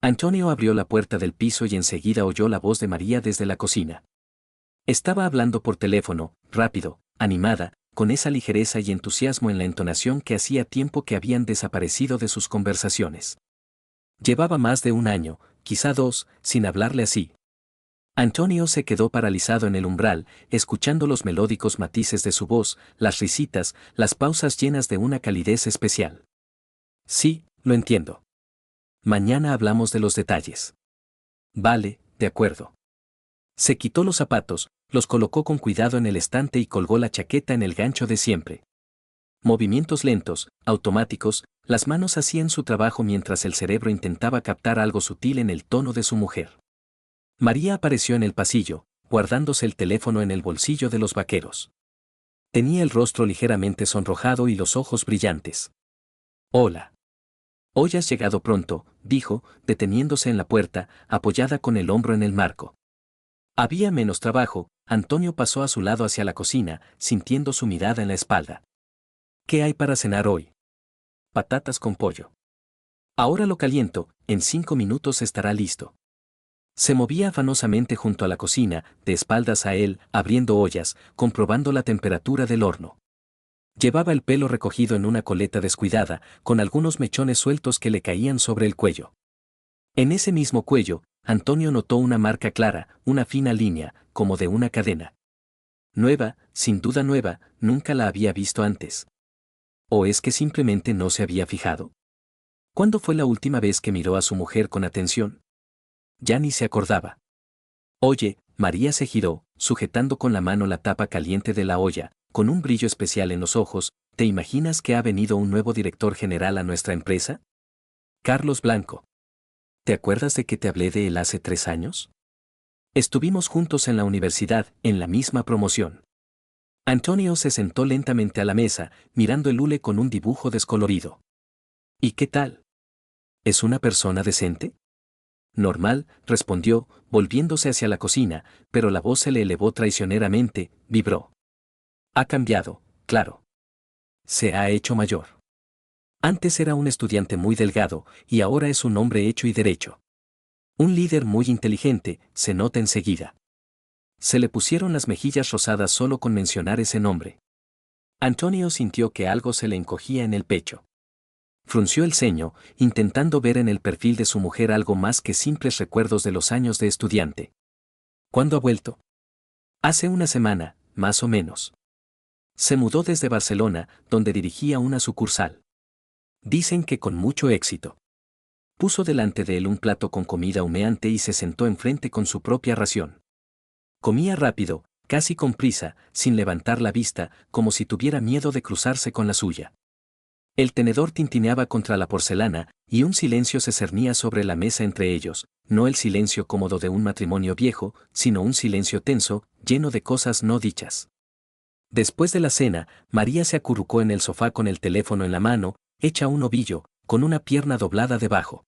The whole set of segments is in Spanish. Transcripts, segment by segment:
Antonio abrió la puerta del piso y enseguida oyó la voz de María desde la cocina. Estaba hablando por teléfono, rápido, animada, con esa ligereza y entusiasmo en la entonación que hacía tiempo que habían desaparecido de sus conversaciones. Llevaba más de un año, quizá dos, sin hablarle así. Antonio se quedó paralizado en el umbral, escuchando los melódicos matices de su voz, las risitas, las pausas llenas de una calidez especial. Sí, lo entiendo. Mañana hablamos de los detalles. Vale, de acuerdo. Se quitó los zapatos, los colocó con cuidado en el estante y colgó la chaqueta en el gancho de siempre. Movimientos lentos, automáticos, las manos hacían su trabajo mientras el cerebro intentaba captar algo sutil en el tono de su mujer. María apareció en el pasillo, guardándose el teléfono en el bolsillo de los vaqueros. Tenía el rostro ligeramente sonrojado y los ojos brillantes. Hola. Hoy has llegado pronto, dijo, deteniéndose en la puerta, apoyada con el hombro en el marco. Había menos trabajo. Antonio pasó a su lado hacia la cocina, sintiendo su mirada en la espalda. ¿Qué hay para cenar hoy? Patatas con pollo. Ahora lo caliento, en 5 minutos estará listo. Se movía afanosamente junto a la cocina, de espaldas a él, abriendo ollas, comprobando la temperatura del horno. Llevaba el pelo recogido en una coleta descuidada, con algunos mechones sueltos que le caían sobre el cuello. En ese mismo cuello, Antonio notó una marca clara, una fina línea, como de una cadena. Nueva, sin duda nueva, nunca la había visto antes. ¿O es que simplemente no se había fijado? ¿Cuándo fue la última vez que miró a su mujer con atención? Ya ni se acordaba. Oye, María se giró, sujetando con la mano la tapa caliente de la olla, con un brillo especial en los ojos. ¿Te imaginas que ha venido un nuevo director general a nuestra empresa? Carlos Blanco. ¿Te acuerdas de que te hablé de él hace 3 años? Estuvimos juntos en la universidad, en la misma promoción. Antonio se sentó lentamente a la mesa, mirando el hule con un dibujo descolorido. ¿Y qué tal? ¿Es una persona decente? Normal, respondió, volviéndose hacia la cocina, pero la voz se le elevó traicioneramente, vibró. Ha cambiado, claro. Se ha hecho mayor. Antes era un estudiante muy delgado, y ahora es un hombre hecho y derecho. Un líder muy inteligente, se nota enseguida. Se le pusieron las mejillas rosadas solo con mencionar ese nombre. Antonio sintió que algo se le encogía en el pecho. Frunció el ceño, intentando ver en el perfil de su mujer algo más que simples recuerdos de los años de estudiante. ¿Cuándo ha vuelto? Hace una semana, más o menos. Se mudó desde Barcelona, donde dirigía una sucursal. Dicen que con mucho éxito. Puso delante de él un plato con comida humeante y se sentó enfrente con su propia ración. Comía rápido, casi con prisa, sin levantar la vista, como si tuviera miedo de cruzarse con la suya. El tenedor tintineaba contra la porcelana, y un silencio se cernía sobre la mesa entre ellos, no el silencio cómodo de un matrimonio viejo, sino un silencio tenso, lleno de cosas no dichas. Después de la cena, María se acurrucó en el sofá con el teléfono en la mano, hecha un ovillo, con una pierna doblada debajo.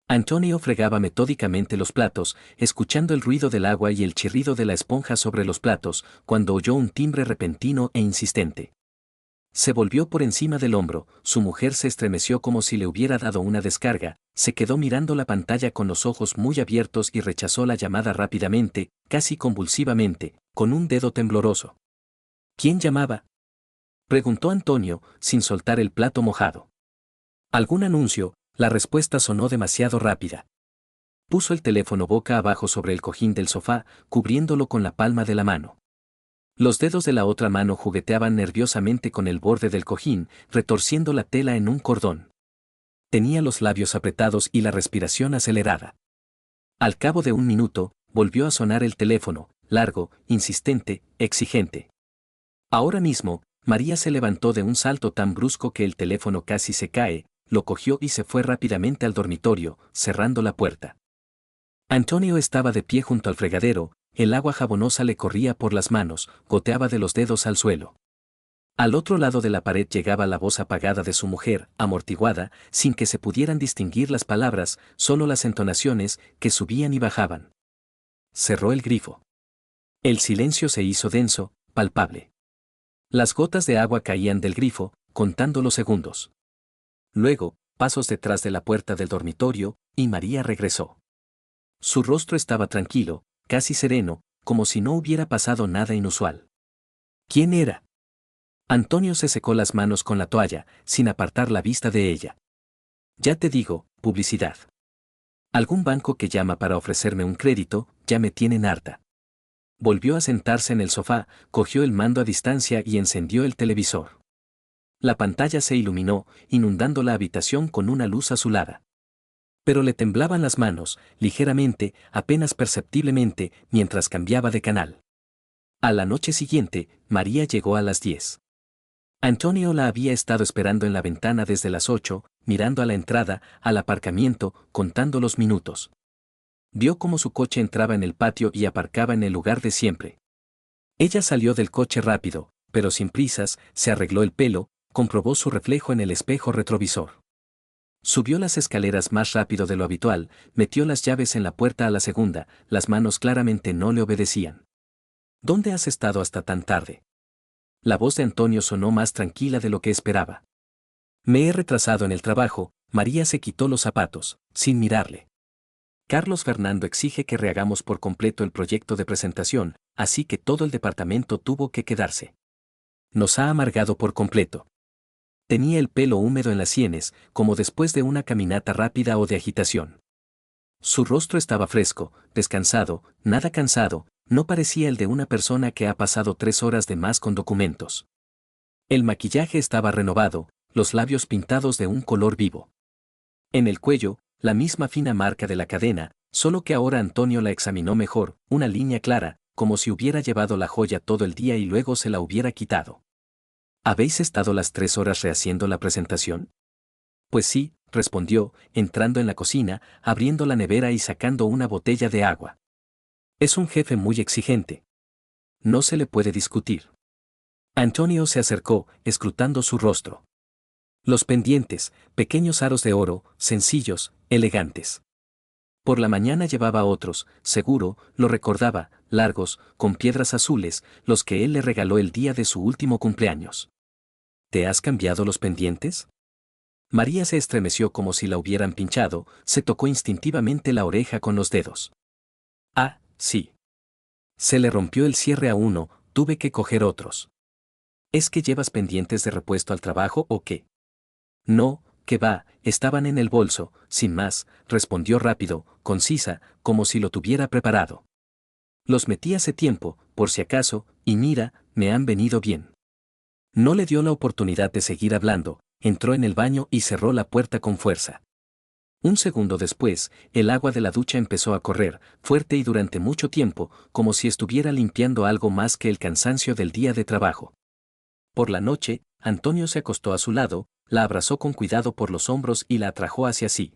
Antonio fregaba metódicamente los platos, escuchando el ruido del agua y el chirrido de la esponja sobre los platos, cuando oyó un timbre repentino e insistente. Se volvió por encima del hombro, su mujer se estremeció como si le hubiera dado una descarga, se quedó mirando la pantalla con los ojos muy abiertos y rechazó la llamada rápidamente, casi convulsivamente, con un dedo tembloroso. ¿Quién llamaba? Preguntó Antonio, sin soltar el plato mojado. ¿Algún anuncio? La respuesta sonó demasiado rápida. Puso el teléfono boca abajo sobre el cojín del sofá, cubriéndolo con la palma de la mano. Los dedos de la otra mano jugueteaban nerviosamente con el borde del cojín, retorciendo la tela en un cordón. Tenía los labios apretados y la respiración acelerada. Al cabo de un minuto, volvió a sonar el teléfono, largo, insistente, exigente. Ahora mismo, María se levantó de un salto tan brusco que el teléfono casi se cae, lo cogió y se fue rápidamente al dormitorio, cerrando la puerta. Antonio estaba de pie junto al fregadero, el agua jabonosa le corría por las manos, goteaba de los dedos al suelo. Al otro lado de la pared llegaba la voz apagada de su mujer, amortiguada, sin que se pudieran distinguir las palabras, solo las entonaciones, que subían y bajaban. Cerró el grifo. El silencio se hizo denso, palpable. Las gotas de agua caían del grifo, contando los segundos. Luego, pasos detrás de la puerta del dormitorio, y María regresó. Su rostro estaba tranquilo, casi sereno, como si no hubiera pasado nada inusual. ¿Quién era? Antonio se secó las manos con la toalla, sin apartar la vista de ella. Ya te digo, publicidad. Algún banco que llama para ofrecerme un crédito, ya me tienen harta. Volvió a sentarse en el sofá, cogió el mando a distancia y encendió el televisor. La pantalla se iluminó, inundando la habitación con una luz azulada. Pero le temblaban las manos, ligeramente, apenas perceptiblemente, mientras cambiaba de canal. A la noche siguiente, María llegó a las 10. Antonio la había estado esperando en la ventana desde las 8, mirando a la entrada, al aparcamiento, contando los minutos. Vio cómo su coche entraba en el patio y aparcaba en el lugar de siempre. Ella salió del coche rápido, pero sin prisas, se arregló el pelo, comprobó su reflejo en el espejo retrovisor. Subió las escaleras más rápido de lo habitual, metió las llaves en la puerta a la segunda, las manos claramente no le obedecían. ¿Dónde has estado hasta tan tarde? La voz de Antonio sonó más tranquila de lo que esperaba. Me he retrasado en el trabajo. María se quitó los zapatos, sin mirarle. Carlos Fernando exige que rehagamos por completo el proyecto de presentación, así que todo el departamento tuvo que quedarse. Nos ha amargado por completo. Tenía el pelo húmedo en las sienes, como después de una caminata rápida o de agitación. Su rostro estaba fresco, descansado, nada cansado, no parecía el de una persona que ha pasado 3 horas de más con documentos. El maquillaje estaba renovado, los labios pintados de un color vivo. En el cuello, la misma fina marca de la cadena, solo que ahora Antonio la examinó mejor, una línea clara, como si hubiera llevado la joya todo el día y luego se la hubiera quitado. ¿Habéis estado las 3 horas rehaciendo la presentación? Pues sí, respondió, entrando en la cocina, abriendo la nevera y sacando una botella de agua. Es un jefe muy exigente. No se le puede discutir. Antonio se acercó, escrutando su rostro. Los pendientes, pequeños aros de oro, sencillos, elegantes. Por la mañana llevaba otros, seguro, lo recordaba, largos, con piedras azules, los que él le regaló el día de su último cumpleaños. ¿Te has cambiado los pendientes? María se estremeció como si la hubieran pinchado, se tocó instintivamente la oreja con los dedos. Ah, sí. Se le rompió el cierre a uno, tuve que coger otros. ¿Es que llevas pendientes de repuesto al trabajo o qué? No, que va, estaban en el bolso, sin más, respondió rápido, concisa, como si lo tuviera preparado. Los metí hace tiempo, por si acaso, y mira, me han venido bien. No le dio la oportunidad de seguir hablando, entró en el baño y cerró la puerta con fuerza. Un segundo después, el agua de la ducha empezó a correr, fuerte y durante mucho tiempo, como si estuviera limpiando algo más que el cansancio del día de trabajo. Por la noche, Antonio se acostó a su lado, la abrazó con cuidado por los hombros y la atrajo hacia sí.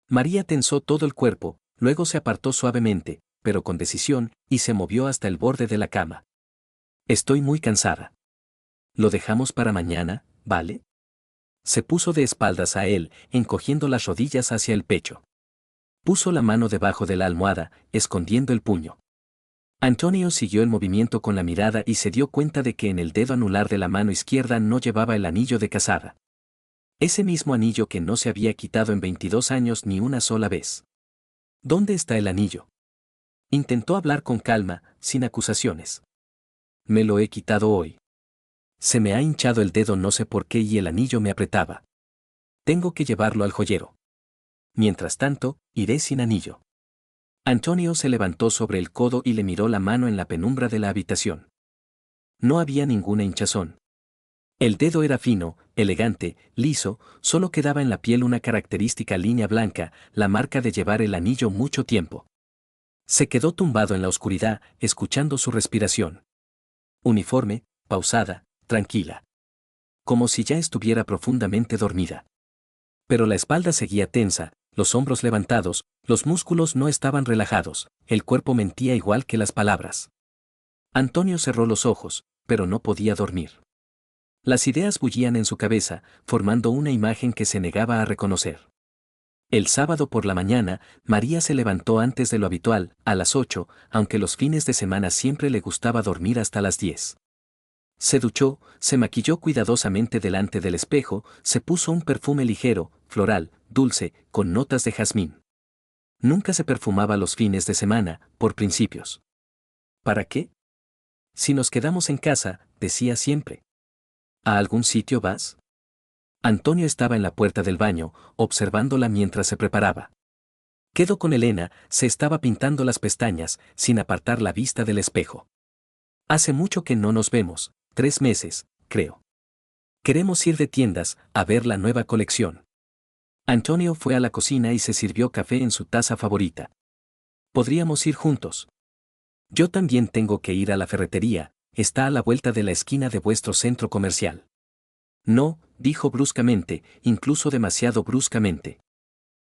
María tensó todo el cuerpo, luego se apartó suavemente, pero con decisión, y se movió hasta el borde de la cama. Estoy muy cansada. Lo dejamos para mañana, ¿vale? Se puso de espaldas a él, encogiendo las rodillas hacia el pecho. Puso la mano debajo de la almohada, escondiendo el puño. Antonio siguió el movimiento con la mirada y se dio cuenta de que en el dedo anular de la mano izquierda no llevaba el anillo de casada. Ese mismo anillo que no se había quitado en 22 años ni una sola vez. ¿Dónde está el anillo? Intentó hablar con calma, sin acusaciones. Me lo he quitado hoy. Se me ha hinchado el dedo no sé por qué y el anillo me apretaba. Tengo que llevarlo al joyero. Mientras tanto, iré sin anillo. Antonio se levantó sobre el codo y le miró la mano en la penumbra de la habitación. No había ninguna hinchazón. El dedo era fino, elegante, liso, solo quedaba en la piel una característica línea blanca, la marca de llevar el anillo mucho tiempo. Se quedó tumbado en la oscuridad, escuchando su respiración. Uniforme, pausada, tranquila. Como si ya estuviera profundamente dormida. Pero la espalda seguía tensa, los hombros levantados, los músculos no estaban relajados, el cuerpo mentía igual que las palabras. Antonio cerró los ojos, pero no podía dormir. Las ideas bullían en su cabeza, formando una imagen que se negaba a reconocer. El sábado por la mañana, María se levantó antes de lo habitual, a las 8, aunque los fines de semana siempre le gustaba dormir hasta las 10. Se duchó, se maquilló cuidadosamente delante del espejo, se puso un perfume ligero, floral, dulce, con notas de jazmín. Nunca se perfumaba los fines de semana, por principios. ¿Para qué? Si nos quedamos en casa, decía siempre. ¿A algún sitio vas? Antonio estaba en la puerta del baño, observándola mientras se preparaba. Quedó con Elena, se estaba pintando las pestañas, sin apartar la vista del espejo. Hace mucho que no nos vemos, 3 meses, creo. Queremos ir de tiendas, a ver la nueva colección. Antonio fue a la cocina y se sirvió café en su taza favorita. Podríamos ir juntos. Yo también tengo que ir a la ferretería, está a la vuelta de la esquina de vuestro centro comercial. No, dijo bruscamente, incluso demasiado bruscamente.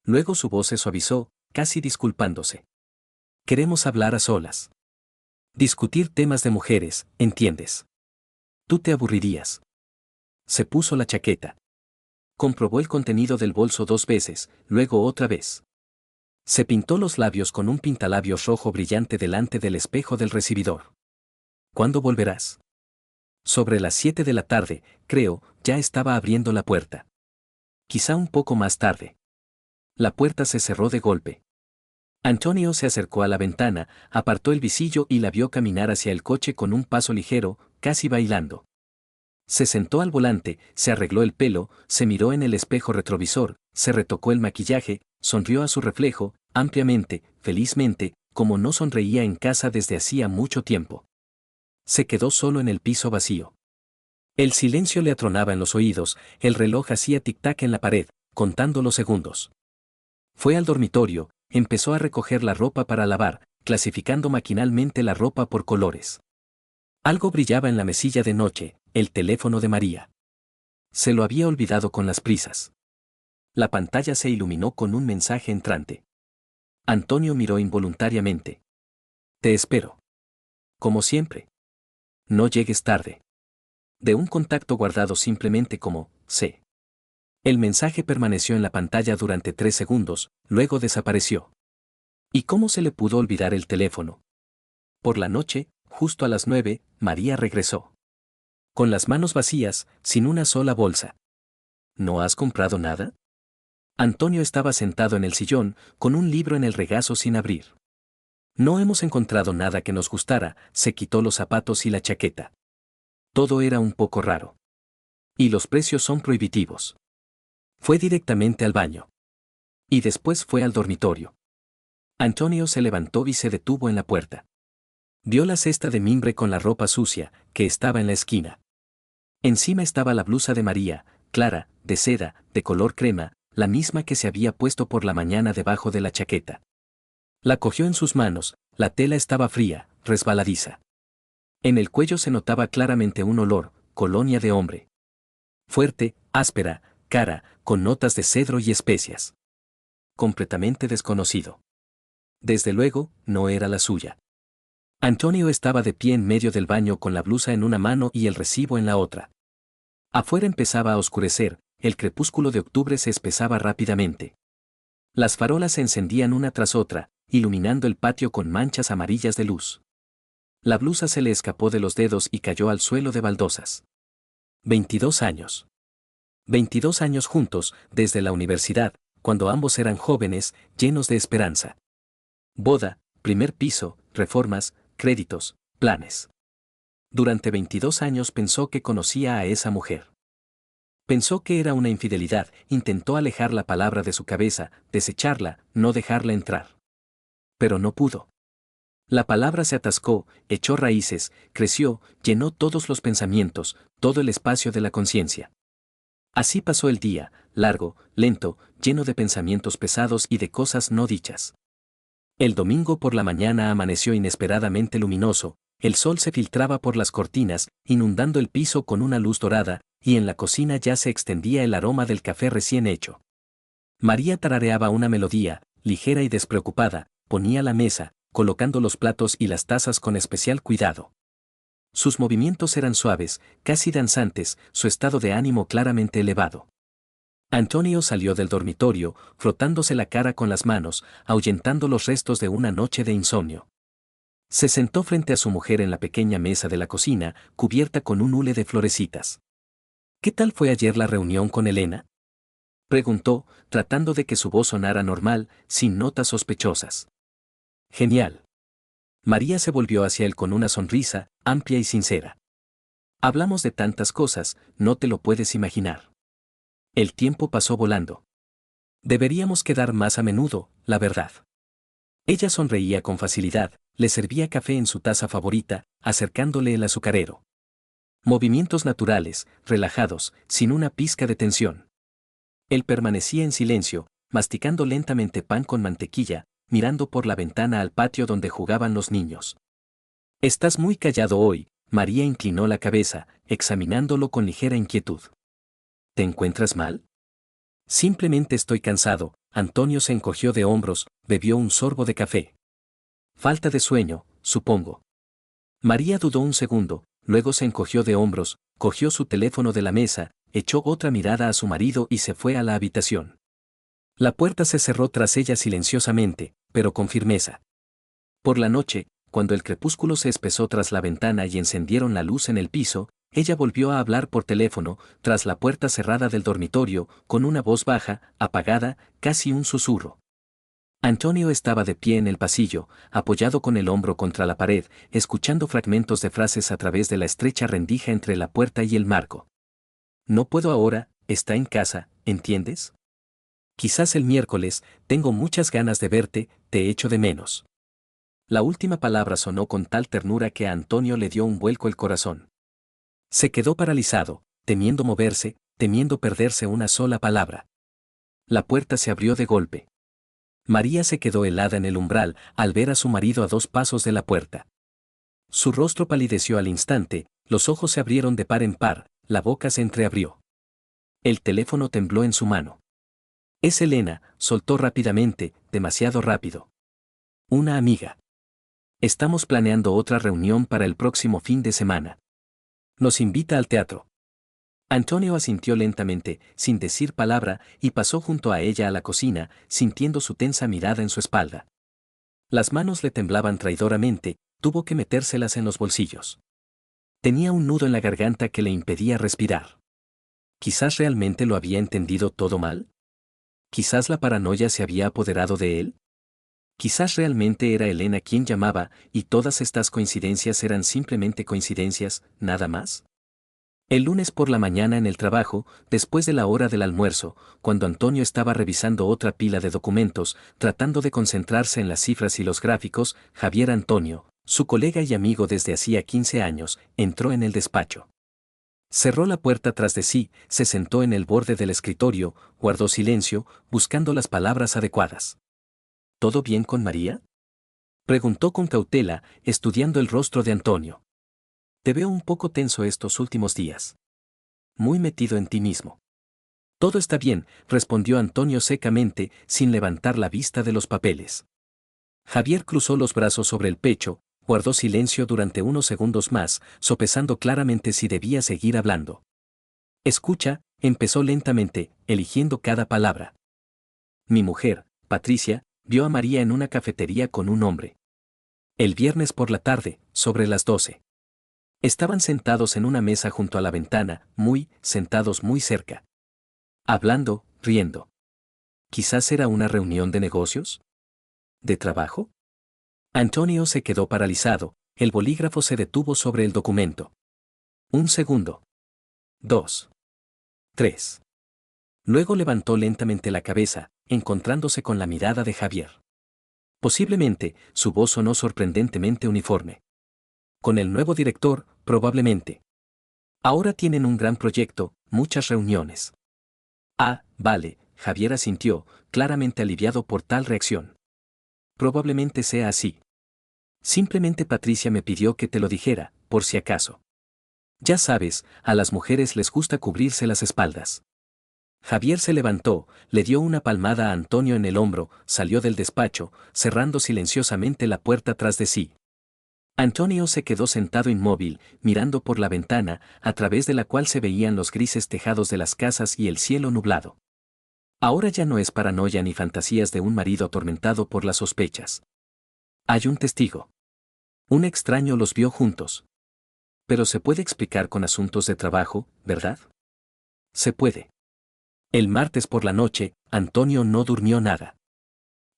Luego su voz se suavizó, casi disculpándose. Queremos hablar a solas. Discutir temas de mujeres, ¿entiendes? Tú te aburrirías. Se puso la chaqueta. Comprobó el contenido del bolso 2 veces, luego otra vez. Se pintó los labios con un pintalabios rojo brillante delante del espejo del recibidor. ¿Cuándo volverás? Sobre las 7 de la tarde, creo, ya estaba abriendo la puerta. Quizá un poco más tarde. La puerta se cerró de golpe. Antonio se acercó a la ventana, apartó el visillo y la vio caminar hacia el coche con un paso ligero, casi bailando. Se sentó al volante, se arregló el pelo, se miró en el espejo retrovisor, se retocó el maquillaje, sonrió a su reflejo, ampliamente, felizmente, como no sonreía en casa desde hacía mucho tiempo. Se quedó solo en el piso vacío. El silencio le atronaba en los oídos, el reloj hacía tic-tac en la pared, contando los segundos. Fue al dormitorio, empezó a recoger la ropa para lavar, clasificando maquinalmente la ropa por colores. Algo brillaba en la mesilla de noche, el teléfono de María. Se lo había olvidado con las prisas. La pantalla se iluminó con un mensaje entrante. Antonio miró involuntariamente. Te espero. Como siempre. No llegues tarde. De un contacto guardado simplemente como, C. El mensaje permaneció en la pantalla durante 3 segundos, luego desapareció. ¿Y cómo se le pudo olvidar el teléfono? Por la noche, justo a las 9, María regresó. Con las manos vacías, sin una sola bolsa. ¿No has comprado nada? Antonio estaba sentado en el sillón, con un libro en el regazo sin abrir. No hemos encontrado nada que nos gustara, se quitó los zapatos y la chaqueta. Todo era un poco raro. Y los precios son prohibitivos. Fue directamente al baño. Y después fue al dormitorio. Antonio se levantó y se detuvo en la puerta. Vio la cesta de mimbre con la ropa sucia, que estaba en la esquina. Encima estaba la blusa de María, clara, de seda, de color crema, la misma que se había puesto por la mañana debajo de la chaqueta. La cogió en sus manos, la tela estaba fría, resbaladiza. En el cuello se notaba claramente un olor, colonia de hombre. Fuerte, áspera, cara, con notas de cedro y especias. Completamente desconocido. Desde luego, no era la suya. Antonio estaba de pie en medio del baño con la blusa en una mano y el recibo en la otra. Afuera empezaba a oscurecer, el crepúsculo de octubre se espesaba rápidamente. Las farolas se encendían una tras otra, iluminando el patio con manchas amarillas de luz. La blusa se le escapó de los dedos y cayó al suelo de baldosas. 22 años. 22 años juntos, desde la universidad, cuando ambos eran jóvenes, llenos de esperanza. Boda, primer piso, reformas, créditos, planes. Durante 22 años pensó que conocía a esa mujer. Pensó que era una infidelidad, intentó alejar la palabra de su cabeza, desecharla, no dejarla entrar. Pero no pudo. La palabra se atascó, echó raíces, creció, llenó todos los pensamientos, todo el espacio de la conciencia. Así pasó el día, largo, lento, lleno de pensamientos pesados y de cosas no dichas. El domingo por la mañana amaneció inesperadamente luminoso, el sol se filtraba por las cortinas, inundando el piso con una luz dorada, y en la cocina ya se extendía el aroma del café recién hecho. María tarareaba una melodía, ligera y despreocupada, ponía la mesa, colocando los platos y las tazas con especial cuidado. Sus movimientos eran suaves, casi danzantes, su estado de ánimo claramente elevado. Antonio salió del dormitorio, frotándose la cara con las manos, ahuyentando los restos de una noche de insomnio. Se sentó frente a su mujer en la pequeña mesa de la cocina, cubierta con un hule de florecitas. ¿Qué tal fue ayer la reunión con Elena? Preguntó, tratando de que su voz sonara normal, sin notas sospechosas. Genial. María se volvió hacia él con una sonrisa, amplia y sincera. Hablamos de tantas cosas, no te lo puedes imaginar. El tiempo pasó volando. Deberíamos quedar más a menudo, la verdad. Ella sonreía con facilidad, le servía café en su taza favorita, acercándole el azucarero. Movimientos naturales, relajados, sin una pizca de tensión. Él permanecía en silencio, masticando lentamente pan con mantequilla, mirando por la ventana al patio donde jugaban los niños. Estás muy callado hoy, María inclinó la cabeza, examinándolo con ligera inquietud. ¿Te encuentras mal? Simplemente estoy cansado. Antonio se encogió de hombros, bebió un sorbo de café. Falta de sueño, supongo. María dudó un segundo, luego se encogió de hombros, cogió su teléfono de la mesa, echó otra mirada a su marido y se fue a la habitación. La puerta se cerró tras ella silenciosamente, pero con firmeza. Por la noche, cuando el crepúsculo se espesó tras la ventana y encendieron la luz en el piso, ella volvió a hablar por teléfono, tras la puerta cerrada del dormitorio, con una voz baja, apagada, casi un susurro. Antonio estaba de pie en el pasillo, apoyado con el hombro contra la pared, escuchando fragmentos de frases a través de la estrecha rendija entre la puerta y el marco. No puedo ahora, está en casa, ¿entiendes? Quizás el miércoles, tengo muchas ganas de verte, te echo de menos. La última palabra sonó con tal ternura que a Antonio le dio un vuelco el corazón. Se quedó paralizado, temiendo moverse, temiendo perderse una sola palabra. La puerta se abrió de golpe. María se quedó helada en el umbral al ver a su marido a 2 pasos de la puerta. Su rostro palideció al instante, los ojos se abrieron de par en par, la boca se entreabrió. El teléfono tembló en su mano. Es Elena, soltó rápidamente, demasiado rápido. Una amiga. Estamos planeando otra reunión para el próximo fin de semana. Nos invita al teatro. Antonio asintió lentamente, sin decir palabra, y pasó junto a ella a la cocina, sintiendo su tensa mirada en su espalda. Las manos le temblaban traidoramente, tuvo que metérselas en los bolsillos. Tenía un nudo en la garganta que le impedía respirar. ¿Quizás realmente lo había entendido todo mal? ¿Quizás la paranoia se había apoderado de él? Quizás realmente era Elena quien llamaba, y todas estas coincidencias eran simplemente coincidencias, nada más. El lunes por la mañana en el trabajo, después de la hora del almuerzo, cuando Antonio estaba revisando otra pila de documentos, tratando de concentrarse en las cifras y los gráficos, Javier Antonio, su colega y amigo desde hacía 15 años, entró en el despacho. Cerró la puerta tras de sí, se sentó en el borde del escritorio, guardó silencio, buscando las palabras adecuadas. ¿Todo bien con María? Preguntó con cautela, estudiando el rostro de Antonio. Te veo un poco tenso estos últimos días. Muy metido en ti mismo. Todo está bien, respondió Antonio secamente, sin levantar la vista de los papeles. Javier cruzó los brazos sobre el pecho, guardó silencio durante unos segundos más, sopesando claramente si debía seguir hablando. Escucha, empezó lentamente, eligiendo cada palabra. Mi mujer, Patricia, vio a María en una cafetería con un hombre. El viernes por la tarde, sobre las 12. Estaban sentados en una mesa junto a la ventana, sentados muy cerca. Hablando, riendo. ¿Quizás era una reunión de negocios? ¿De trabajo? Antonio se quedó paralizado, el bolígrafo se detuvo sobre el documento. 1 segundo. 2. 3. Luego levantó lentamente la cabeza, encontrándose con la mirada de Javier. Posiblemente, su voz sonó sorprendentemente uniforme. Con el nuevo director, probablemente. Ahora tienen un gran proyecto, muchas reuniones. Ah, vale, Javier asintió, claramente aliviado por tal reacción. Probablemente sea así. Simplemente Patricia me pidió que te lo dijera, por si acaso. Ya sabes, a las mujeres les gusta cubrirse las espaldas. Javier se levantó, le dio una palmada a Antonio en el hombro, salió del despacho, cerrando silenciosamente la puerta tras de sí. Antonio se quedó sentado inmóvil, mirando por la ventana, a través de la cual se veían los grises tejados de las casas y el cielo nublado. Ahora ya no es paranoia ni fantasías de un marido atormentado por las sospechas. Hay un testigo. Un extraño los vio juntos. Pero se puede explicar con asuntos de trabajo, ¿verdad? Se puede. El martes por la noche, Antonio no durmió nada.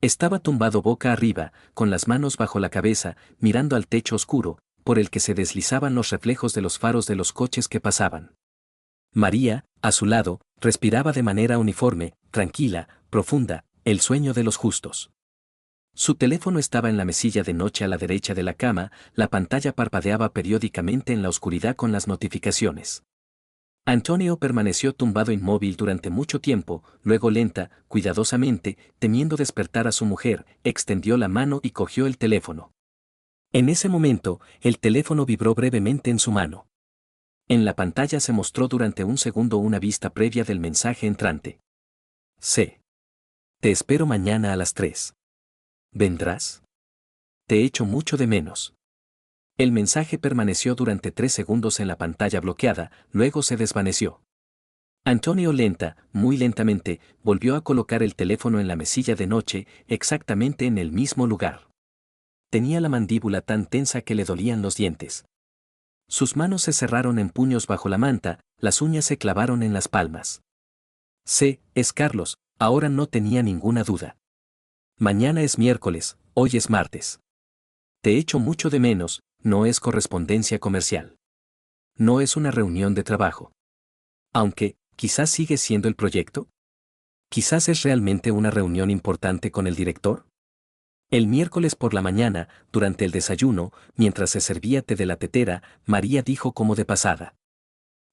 Estaba tumbado boca arriba, con las manos bajo la cabeza, mirando al techo oscuro, por el que se deslizaban los reflejos de los faros de los coches que pasaban. María, a su lado, respiraba de manera uniforme, tranquila, profunda, el sueño de los justos. Su teléfono estaba en la mesilla de noche a la derecha de la cama, la pantalla parpadeaba periódicamente en la oscuridad con las notificaciones. Antonio permaneció tumbado inmóvil durante mucho tiempo, luego lenta, cuidadosamente, temiendo despertar a su mujer, extendió la mano y cogió el teléfono. En ese momento, el teléfono vibró brevemente en su mano. En la pantalla se mostró durante un segundo una vista previa del mensaje entrante. C. Te espero mañana a las 3. ¿Vendrás? Te echo mucho de menos. El mensaje permaneció durante 3 segundos en la pantalla bloqueada, luego se desvaneció. Antonio muy lentamente, volvió a colocar el teléfono en la mesilla de noche, exactamente en el mismo lugar. Tenía la mandíbula tan tensa que le dolían los dientes. Sus manos se cerraron en puños bajo la manta, las uñas se clavaron en las palmas. Es Carlos, ahora no tenía ninguna duda. Mañana es miércoles, hoy es martes. Te echo mucho de menos, no es correspondencia comercial. No es una reunión de trabajo. Aunque, quizás sigue siendo el proyecto. Quizás es realmente una reunión importante con el director. El miércoles por la mañana, durante el desayuno, mientras se servía té de la tetera, María dijo como de pasada.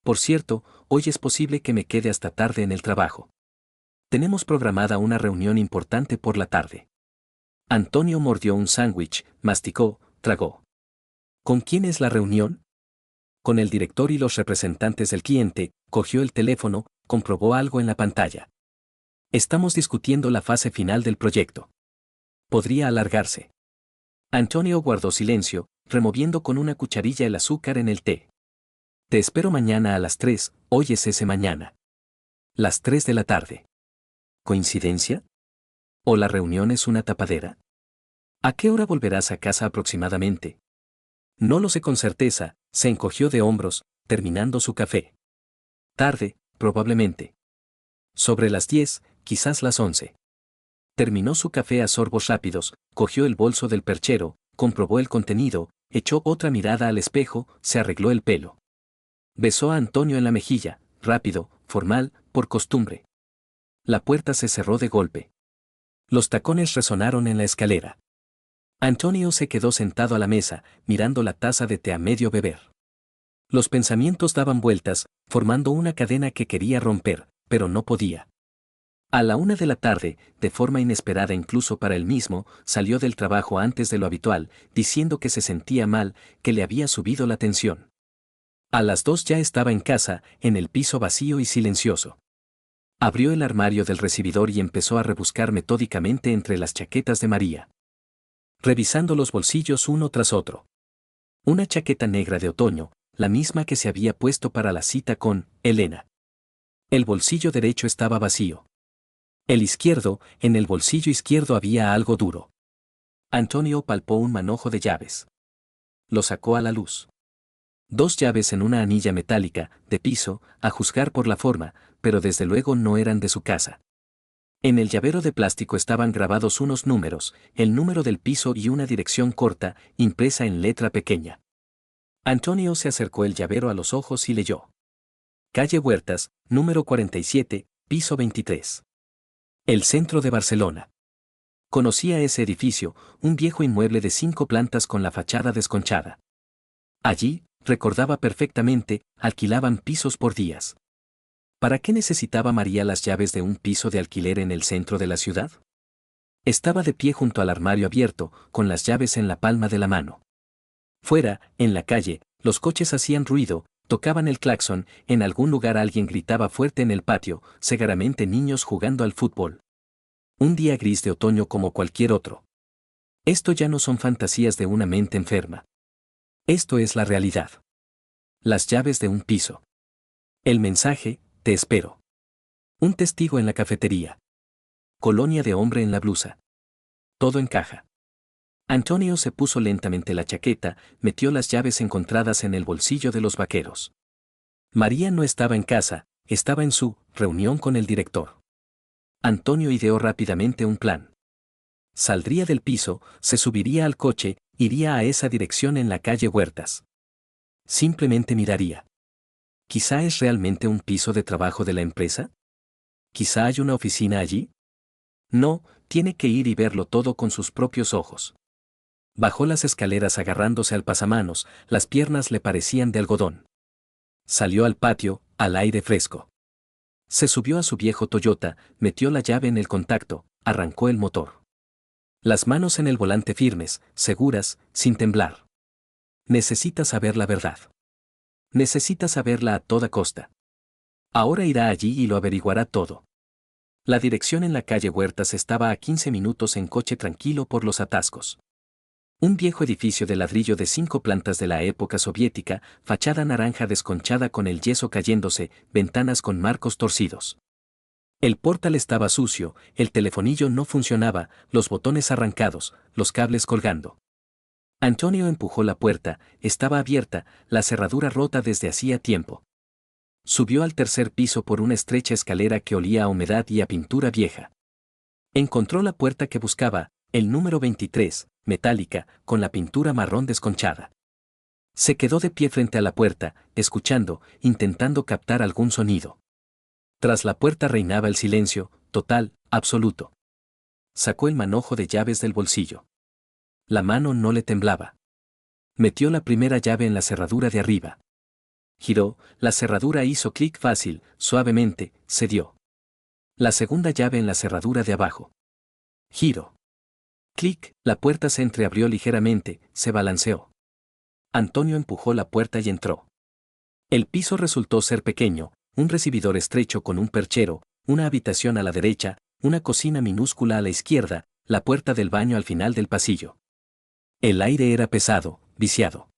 Por cierto, hoy es posible que me quede hasta tarde en el trabajo. Tenemos programada una reunión importante por la tarde. Antonio mordió un sándwich, masticó, tragó. ¿Con quién es la reunión? Con el director y los representantes del cliente, cogió el teléfono, comprobó algo en la pantalla. Estamos discutiendo la fase final del proyecto. Podría alargarse. Antonio guardó silencio, removiendo con una cucharilla el azúcar en el té. Te espero mañana a las 3, hoy es ese mañana. Las 3 de la tarde. ¿Coincidencia? ¿O la reunión es una tapadera? ¿A qué hora volverás a casa aproximadamente? No lo sé con certeza, se encogió de hombros, terminando su café. Tarde, probablemente. Sobre las 10, quizás las 11. Terminó su café a sorbos rápidos, cogió el bolso del perchero, comprobó el contenido, echó otra mirada al espejo, se arregló el pelo. Besó a Antonio en la mejilla, rápido, formal, por costumbre. La puerta se cerró de golpe. Los tacones resonaron en la escalera. Antonio se quedó sentado a la mesa, mirando la taza de té a medio beber. Los pensamientos daban vueltas, formando una cadena que quería romper, pero no podía. A la 1 de la tarde, de forma inesperada incluso para él mismo, salió del trabajo antes de lo habitual, diciendo que se sentía mal, que le había subido la tensión. A las 2 ya estaba en casa, en el piso vacío y silencioso. Abrió el armario del recibidor y empezó a rebuscar metódicamente entre las chaquetas de María. Revisando los bolsillos uno tras otro. Una chaqueta negra de otoño, la misma que se había puesto para la cita con Elena. El bolsillo derecho estaba vacío. El izquierdo, en el bolsillo izquierdo había algo duro. Antonio palpó un manojo de llaves. Lo sacó a la luz. 2 llaves en una anilla metálica, de piso, a juzgar por la forma, pero desde luego no eran de su casa. En el llavero de plástico estaban grabados unos números, el número del piso y una dirección corta, impresa en letra pequeña. Antonio se acercó el llavero a los ojos y leyó. Calle Huertas, número 47, piso 23. El centro de Barcelona. Conocía ese edificio, un viejo inmueble de 5 plantas con la fachada desconchada. Allí, recordaba perfectamente, alquilaban pisos por días. ¿Para qué necesitaba María las llaves de un piso de alquiler en el centro de la ciudad? Estaba de pie junto al armario abierto, con las llaves en la palma de la mano. Fuera, en la calle, los coches hacían ruido, tocaban el claxon, en algún lugar alguien gritaba fuerte en el patio, seguramente niños jugando al fútbol. Un día gris de otoño como cualquier otro. Esto ya no son fantasías de una mente enferma. Esto es la realidad. Las llaves de un piso. El mensaje, te espero. Un testigo en la cafetería. Colonia de hombre en la blusa. Todo encaja. Antonio se puso lentamente la chaqueta, metió las llaves encontradas en el bolsillo de los vaqueros. María no estaba en casa, estaba en su reunión con el director. Antonio ideó rápidamente un plan. Saldría del piso, se subiría al coche, iría a esa dirección en la calle Huertas. Simplemente miraría. ¿Quizá es realmente un piso de trabajo de la empresa? ¿Quizá hay una oficina allí? No, tiene que ir y verlo todo con sus propios ojos. Bajó las escaleras agarrándose al pasamanos, las piernas le parecían de algodón. Salió al patio, al aire fresco. Se subió a su viejo Toyota, metió la llave en el contacto, arrancó el motor. Las manos en el volante firmes, seguras, sin temblar. Necesita saber la verdad. Necesita saberla a toda costa. Ahora irá allí y lo averiguará todo. La dirección en la calle Huertas estaba a 15 minutos en coche tranquilo por los atascos. Un viejo edificio de ladrillo de 5 plantas de la época soviética, fachada naranja desconchada con el yeso cayéndose, ventanas con marcos torcidos. El portal estaba sucio, el telefonillo no funcionaba, los botones arrancados, los cables colgando. Antonio empujó la puerta, estaba abierta, la cerradura rota desde hacía tiempo. Subió al tercer piso por una estrecha escalera que olía a humedad y a pintura vieja. Encontró la puerta que buscaba, el número 23, metálica, con la pintura marrón desconchada. Se quedó de pie frente a la puerta, escuchando, intentando captar algún sonido. Tras la puerta reinaba el silencio, total, absoluto. Sacó el manojo de llaves del bolsillo. La mano no le temblaba. Metió la primera llave en la cerradura de arriba. Giró, la cerradura hizo clic fácil, suavemente, cedió. La segunda llave en la cerradura de abajo. Giro. Clic, la puerta se entreabrió ligeramente, se balanceó. Antonio empujó la puerta y entró. El piso resultó ser pequeño, un recibidor estrecho con un perchero, una habitación a la derecha, una cocina minúscula a la izquierda, la puerta del baño al final del pasillo. El aire era pesado, viciado.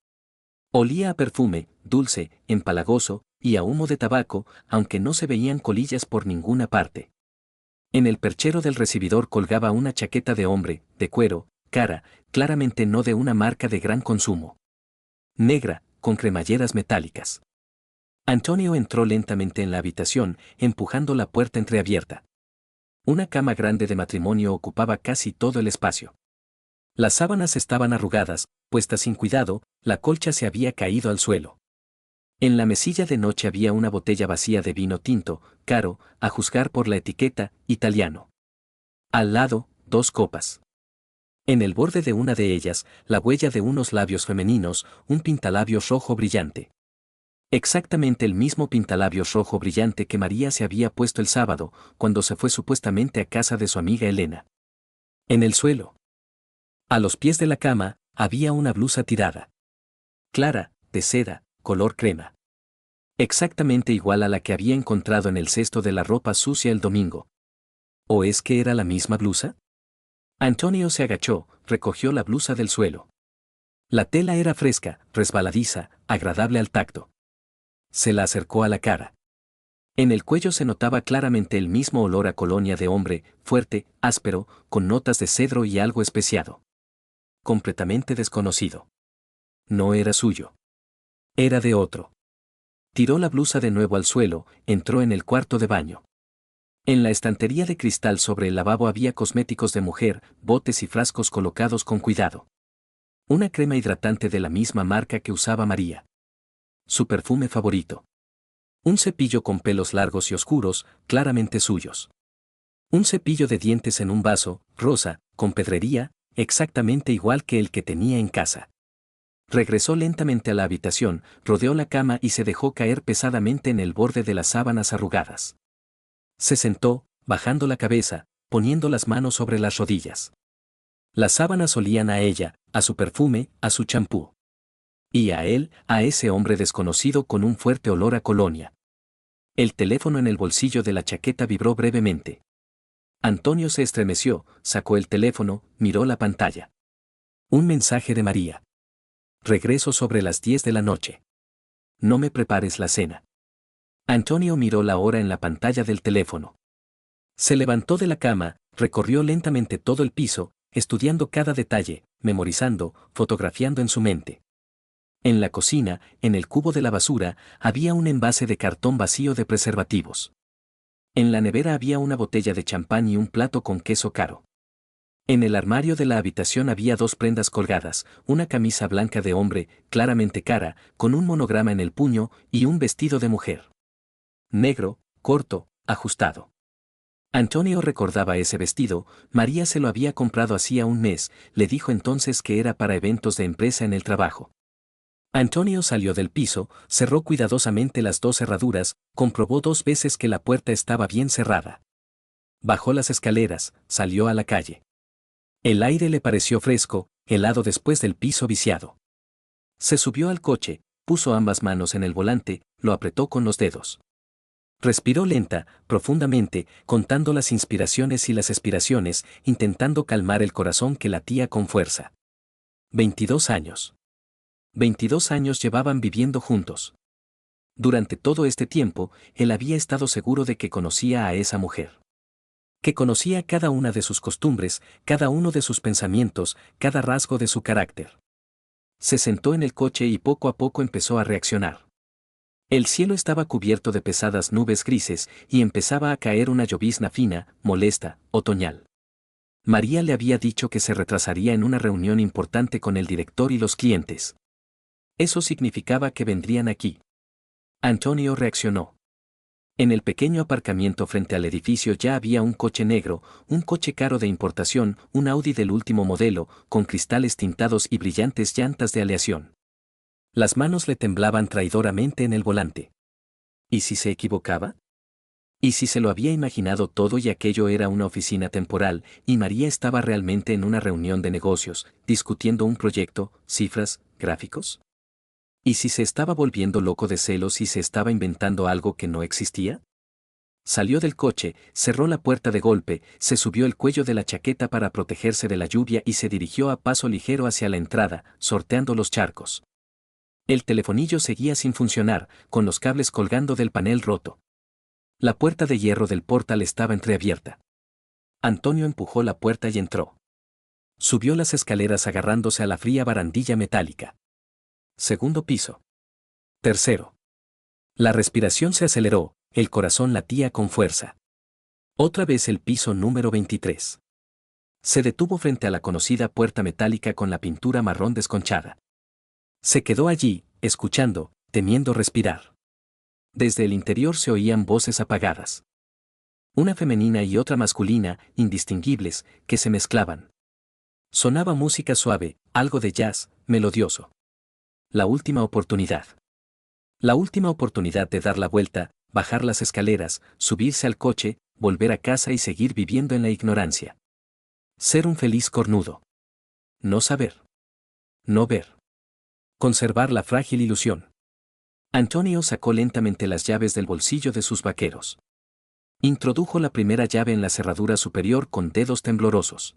Olía a perfume, dulce, empalagoso, y a humo de tabaco, aunque no se veían colillas por ninguna parte. En el perchero del recibidor colgaba una chaqueta de hombre, de cuero, cara, claramente no de una marca de gran consumo. Negra, con cremalleras metálicas. Antonio entró lentamente en la habitación, empujando la puerta entreabierta. Una cama grande de matrimonio ocupaba casi todo el espacio. Las sábanas estaban arrugadas, puestas sin cuidado, la colcha se había caído al suelo. En la mesilla de noche había una botella vacía de vino tinto, caro, a juzgar por la etiqueta, italiano. Al lado, 2 copas. En el borde de una de ellas, la huella de unos labios femeninos, un pintalabios rojo brillante. Exactamente el mismo pintalabios rojo brillante que María se había puesto el sábado, cuando se fue supuestamente a casa de su amiga Elena. En el suelo. A los pies de la cama, había una blusa tirada. Clara, de seda, color crema. Exactamente igual a la que había encontrado en el cesto de la ropa sucia el domingo. ¿O es que era la misma blusa? Antonio se agachó, recogió la blusa del suelo. La tela era fresca, resbaladiza, agradable al tacto. Se la acercó a la cara. En el cuello se notaba claramente el mismo olor a colonia de hombre, fuerte, áspero, con notas de cedro y algo especiado. Completamente desconocido. No era suyo. Era de otro. Tiró la blusa de nuevo al suelo, entró en el cuarto de baño. En la estantería de cristal sobre el lavabo había cosméticos de mujer, botes y frascos colocados con cuidado. Una crema hidratante de la misma marca que usaba María. Su perfume favorito. Un cepillo con pelos largos y oscuros, claramente suyos. Un cepillo de dientes en un vaso, rosa, con pedrería, exactamente igual que el que tenía en casa. Regresó lentamente a la habitación, rodeó la cama y se dejó caer pesadamente en el borde de las sábanas arrugadas. Se sentó, bajando la cabeza, poniendo las manos sobre las rodillas. Las sábanas olían a ella, a su perfume, a su champú. Y a él, a ese hombre desconocido con un fuerte olor a colonia. El teléfono en el bolsillo de la chaqueta vibró brevemente. Antonio se estremeció, sacó el teléfono, miró la pantalla. Un mensaje de María. Regreso sobre las 10 de la noche. No me prepares la cena. Antonio miró la hora en la pantalla del teléfono. Se levantó de la cama, recorrió lentamente todo el piso, estudiando cada detalle, memorizando, fotografiando en su mente. En la cocina, en el cubo de la basura, había un envase de cartón vacío de preservativos. En la nevera había una botella de champán y un plato con queso caro. En el armario de la habitación había dos prendas colgadas, una camisa blanca de hombre, claramente cara, con un monograma en el puño, y un vestido de mujer. Negro, corto, ajustado. Antonio recordaba ese vestido, María se lo había comprado hacía un mes, le dijo entonces que era para eventos de empresa en el trabajo. Antonio salió del piso, cerró cuidadosamente las dos cerraduras, comprobó 2 veces que la puerta estaba bien cerrada. Bajó las escaleras, salió a la calle. El aire le pareció fresco, helado después del piso viciado. Se subió al coche, puso ambas manos en el volante, lo apretó con los dedos. Respiró lenta, profundamente, contando las inspiraciones y las expiraciones, intentando calmar el corazón que latía con fuerza. 22 años. 22 años llevaban viviendo juntos. Durante todo este tiempo, él había estado seguro de que conocía a esa mujer. Que conocía cada una de sus costumbres, cada uno de sus pensamientos, cada rasgo de su carácter. Se sentó en el coche y poco a poco empezó a reaccionar. El cielo estaba cubierto de pesadas nubes grises y empezaba a caer una llovizna fina, molesta, otoñal. María le había dicho que se retrasaría en una reunión importante con el director y los clientes. Eso significaba que vendrían aquí. Antonio reaccionó. En el pequeño aparcamiento frente al edificio ya había un coche negro, un coche caro de importación, un Audi del último modelo, con cristales tintados y brillantes llantas de aleación. Las manos le temblaban traidoramente en el volante. ¿Y si se equivocaba? ¿Y si se lo había imaginado todo y aquello era una oficina temporal, y María estaba realmente en una reunión de negocios, discutiendo un proyecto, cifras, gráficos? ¿Y si se estaba volviendo loco de celos y se estaba inventando algo que no existía? Salió del coche, cerró la puerta de golpe, se subió el cuello de la chaqueta para protegerse de la lluvia y se dirigió a paso ligero hacia la entrada, sorteando los charcos. El telefonillo seguía sin funcionar, con los cables colgando del panel roto. La puerta de hierro del portal estaba entreabierta. Antonio empujó la puerta y entró. Subió las escaleras agarrándose a la fría barandilla metálica. Segundo piso. Tercero. La respiración se aceleró, el corazón latía con fuerza. Otra vez el piso número 23. Se detuvo frente a la conocida puerta metálica con la pintura marrón desconchada. Se quedó allí, escuchando, temiendo respirar. Desde el interior se oían voces apagadas. Una femenina y otra masculina, indistinguibles, que se mezclaban. Sonaba música suave, algo de jazz, melodioso. La última oportunidad. La última oportunidad de dar la vuelta, bajar las escaleras, subirse al coche, volver a casa y seguir viviendo en la ignorancia. Ser un feliz cornudo. No saber. No ver. Conservar la frágil ilusión. Antonio sacó lentamente las llaves del bolsillo de sus vaqueros. Introdujo la primera llave en la cerradura superior con dedos temblorosos.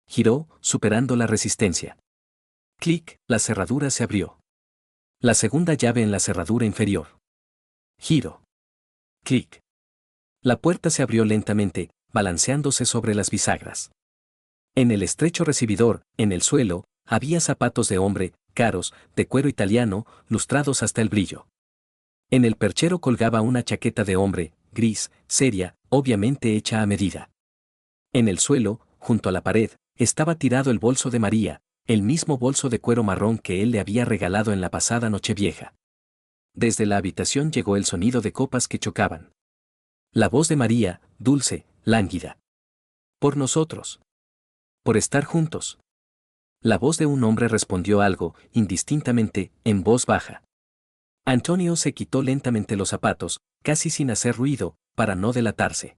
Giró, superando la resistencia. Clic, la cerradura se abrió. La segunda llave en la cerradura inferior. Giro. Clic. La puerta se abrió lentamente, balanceándose sobre las bisagras. En el estrecho recibidor, en el suelo, había zapatos de hombre, caros, de cuero italiano, lustrados hasta el brillo. En el perchero colgaba una chaqueta de hombre, gris, seria, obviamente hecha a medida. En el suelo, junto a la pared, estaba tirado el bolso de María, el mismo bolso de cuero marrón que él le había regalado en la pasada Nochevieja. Desde la habitación llegó el sonido de copas que chocaban. La voz de María, dulce, lánguida. Por nosotros. Por estar juntos. La voz de un hombre respondió algo, indistintamente, en voz baja. Antonio se quitó lentamente los zapatos, casi sin hacer ruido, para no delatarse.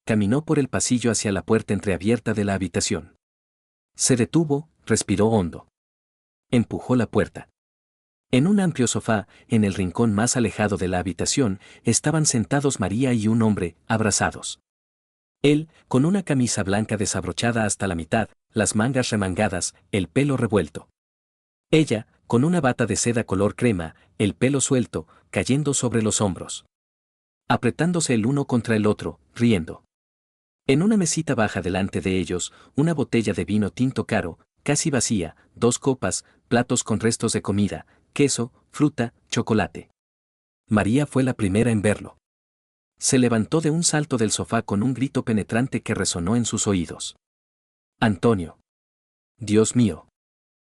Caminó por el pasillo hacia la puerta entreabierta de la habitación. Se detuvo, respiró hondo. Empujó la puerta. En un amplio sofá, en el rincón más alejado de la habitación, estaban sentados María y un hombre, abrazados. Él, con una camisa blanca desabrochada hasta la mitad, las mangas remangadas, el pelo revuelto. Ella, con una bata de seda color crema, el pelo suelto, cayendo sobre los hombros. Apretándose el uno contra el otro, riendo. En una mesita baja delante de ellos, una botella de vino tinto caro, casi vacía, 2 copas, platos con restos de comida, queso, fruta, chocolate. María fue la primera en verlo. Se levantó de un salto del sofá con un grito penetrante que resonó en sus oídos. Antonio. Dios mío.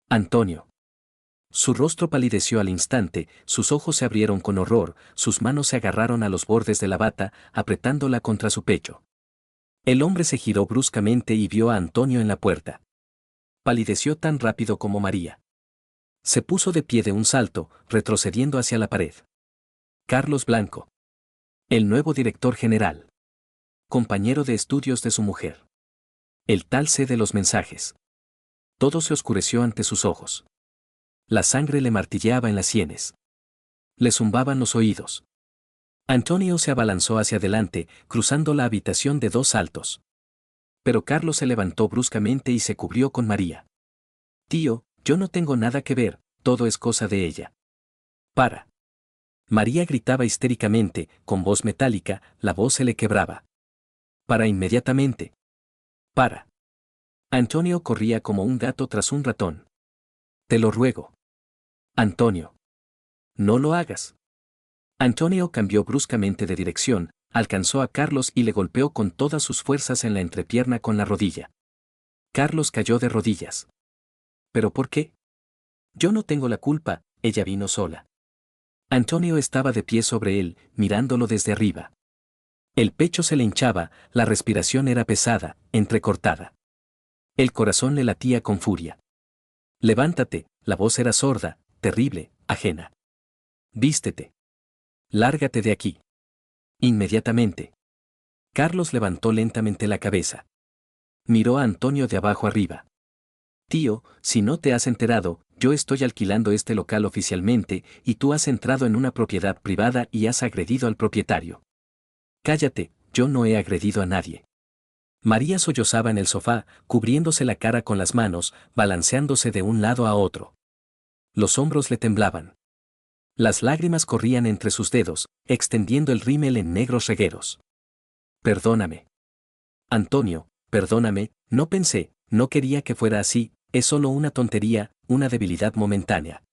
Antonio. Su rostro palideció al instante, sus ojos se abrieron con horror, sus manos se agarraron a los bordes de la bata, apretándola contra su pecho. El hombre se giró bruscamente y vio a Antonio en la puerta. Palideció tan rápido como María. Se puso de pie de un salto, retrocediendo hacia la pared. Carlos Blanco. El nuevo director general. Compañero de estudios de su mujer. El tal C de los mensajes. Todo se oscureció ante sus ojos. La sangre le martilleaba en las sienes. Le zumbaban los oídos. Antonio se abalanzó hacia adelante, cruzando la habitación de 2 saltos. Pero Carlos se levantó bruscamente y se cubrió con María. Tío, yo no tengo nada que ver, todo es cosa de ella. Para. María gritaba histéricamente, con voz metálica, la voz se le quebraba. Para inmediatamente. Para. Antonio corría como un gato tras un ratón. Te lo ruego. Antonio. No lo hagas. Antonio cambió bruscamente de dirección, alcanzó a Carlos y le golpeó con todas sus fuerzas en la entrepierna con la rodilla. Carlos cayó de rodillas. ¿Pero por qué? Yo no tengo la culpa, ella vino sola. Antonio estaba de pie sobre él, mirándolo desde arriba. El pecho se le hinchaba, la respiración era pesada, entrecortada. El corazón le latía con furia. Levántate, la voz era sorda, terrible, ajena. Vístete. Lárgate de aquí. Inmediatamente. Carlos levantó lentamente la cabeza. Miró a Antonio de abajo arriba. Tío, si no te has enterado, yo estoy alquilando este local oficialmente y tú has entrado en una propiedad privada y has agredido al propietario. Cállate, yo no he agredido a nadie. María sollozaba en el sofá, cubriéndose la cara con las manos, balanceándose de un lado a otro. Los hombros le temblaban. Las lágrimas corrían entre sus dedos, extendiendo el rímel en negros regueros. Perdóname. Antonio, perdóname, no pensé, no quería que fuera así, es solo una tontería, una debilidad momentánea.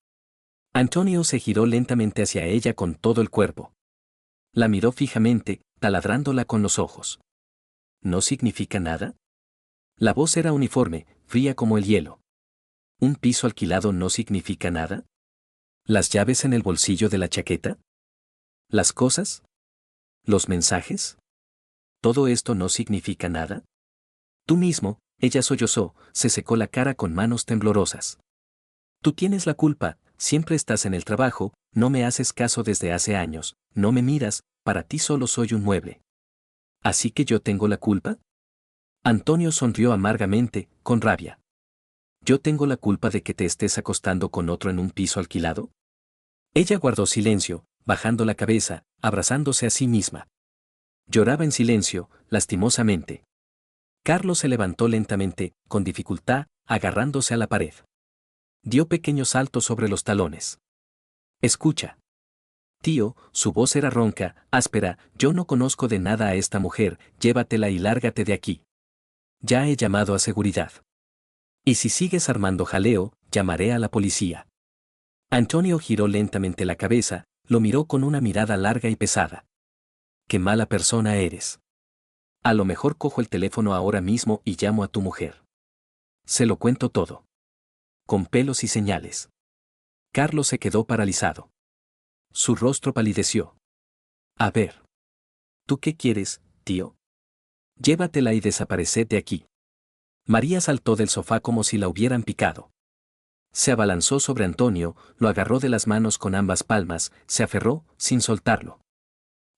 Antonio se giró lentamente hacia ella con todo el cuerpo. La miró fijamente, taladrándola con los ojos. ¿No significa nada? La voz era uniforme, fría como el hielo. ¿Un piso alquilado no significa nada? ¿Las llaves en el bolsillo de la chaqueta? ¿Las cosas? ¿Los mensajes? ¿Todo esto no significa nada? Tú mismo, ella sollozó, se secó la cara con manos temblorosas. Tú tienes la culpa, siempre estás en el trabajo, no me haces caso desde hace años, no me miras, para ti solo soy un mueble. ¿Así que yo tengo la culpa? Antonio sonrió amargamente, con rabia. ¿Yo tengo la culpa de que te estés acostando con otro en un piso alquilado? Ella guardó silencio, bajando la cabeza, abrazándose a sí misma. Lloraba en silencio, lastimosamente. Carlos se levantó lentamente, con dificultad, agarrándose a la pared. Dio pequeños saltos sobre los talones. Escucha. Tío, su voz era ronca, áspera, yo no conozco de nada a esta mujer, llévatela y lárgate de aquí. Ya he llamado a seguridad. Y si sigues armando jaleo, llamaré a la policía. Antonio giró lentamente la cabeza, lo miró con una mirada larga y pesada. Qué mala persona eres. A lo mejor cojo el teléfono ahora mismo y llamo a tu mujer. Se lo cuento todo. Con pelos y señales. Carlos se quedó paralizado. Su rostro palideció. A ver. ¿Tú qué quieres, tío? Llévatela y desapareced de aquí. María saltó del sofá como si la hubieran picado. Se abalanzó sobre Antonio, lo agarró de las manos con ambas palmas, se aferró, sin soltarlo.